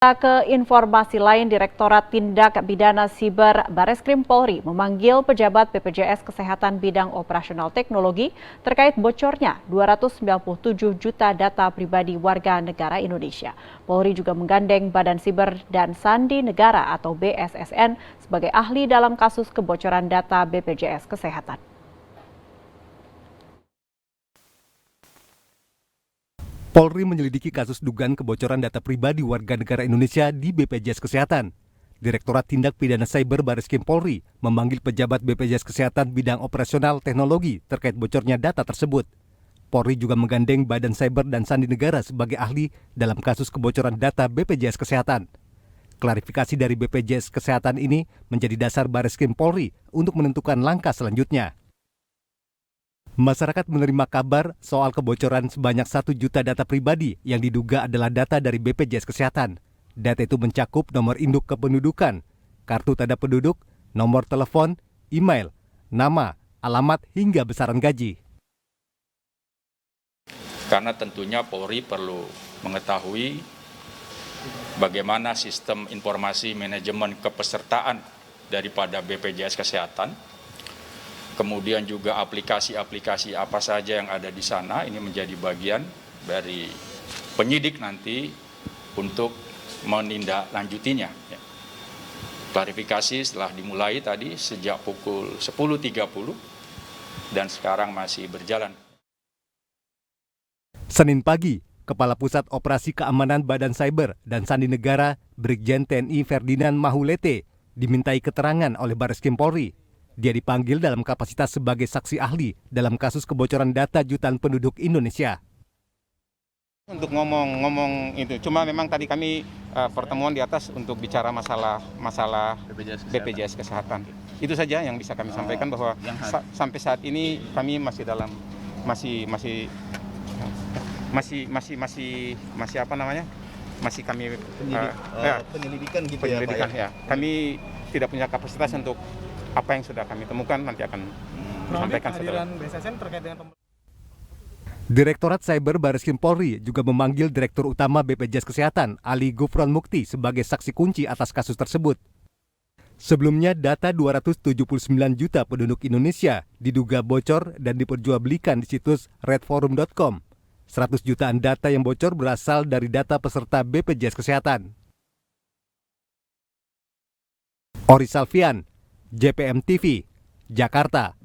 Kita ke informasi lain, Direktorat Tindak Pidana Siber Bareskrim Polri memanggil pejabat BPJS Kesehatan bidang operasional teknologi terkait bocornya 297 juta data pribadi warga negara Indonesia. Polri juga menggandeng Badan Siber dan Sandi Negara atau BSSN sebagai ahli dalam kasus kebocoran data BPJS Kesehatan. Polri menyelidiki kasus dugaan kebocoran data pribadi warga negara Indonesia di BPJS Kesehatan. Direktorat Tindak Pidana Cyber Bareskrim Polri memanggil pejabat BPJS Kesehatan bidang operasional teknologi terkait bocornya data tersebut. Polri juga menggandeng Badan Cyber dan Sandi Negara sebagai ahli dalam kasus kebocoran data BPJS Kesehatan. Klarifikasi dari BPJS Kesehatan ini menjadi dasar Bareskrim Polri untuk menentukan langkah selanjutnya. Masyarakat menerima kabar soal kebocoran sebanyak 1 juta data pribadi yang diduga adalah data dari BPJS Kesehatan. Data itu mencakup nomor induk kependudukan, kartu tanda penduduk, nomor telepon, email, nama, alamat, hingga besaran gaji. Karena tentunya Polri perlu mengetahui bagaimana sistem informasi manajemen kepesertaan daripada BPJS Kesehatan. Kemudian juga aplikasi-aplikasi apa saja yang ada di sana, ini menjadi bagian dari penyidik nanti untuk menindaklanjutinya. Klarifikasi setelah dimulai tadi sejak pukul 10.30 dan sekarang masih berjalan. Senin pagi, Kepala Pusat Operasi Keamanan Badan Cyber dan Sandi Negara Brigjen TNI Ferdinand Mahulete dimintai keterangan oleh Bareskrim Polri. Dia dipanggil dalam kapasitas sebagai saksi ahli dalam kasus kebocoran data jutaan penduduk Indonesia. Untuk ngomong itu, cuma memang tadi kami pertemuan di atas untuk bicara masalah BPJS Kesehatan. Itu saja yang bisa kami sampaikan, bahwa sampai saat ini kami masih dalam masih apa namanya? Masih kami penyelidikan gitu penyelidikan, ya, Pak, ya. Kami tidak punya kapasitas untuk apa yang sudah kami temukan nanti akan disampaikan setelah. BSSN terkait dengan Direktorat Cyber Bareskrim Polri juga memanggil Direktur Utama BPJS Kesehatan Ali Gufron Mukti sebagai saksi kunci atas kasus tersebut. Sebelumnya, data 279 juta penduduk Indonesia diduga bocor dan diperjualbelikan di situs redforum.com. 100 jutaan data yang bocor berasal dari data peserta BPJS Kesehatan. Oris Salvian, JPM TV, Jakarta.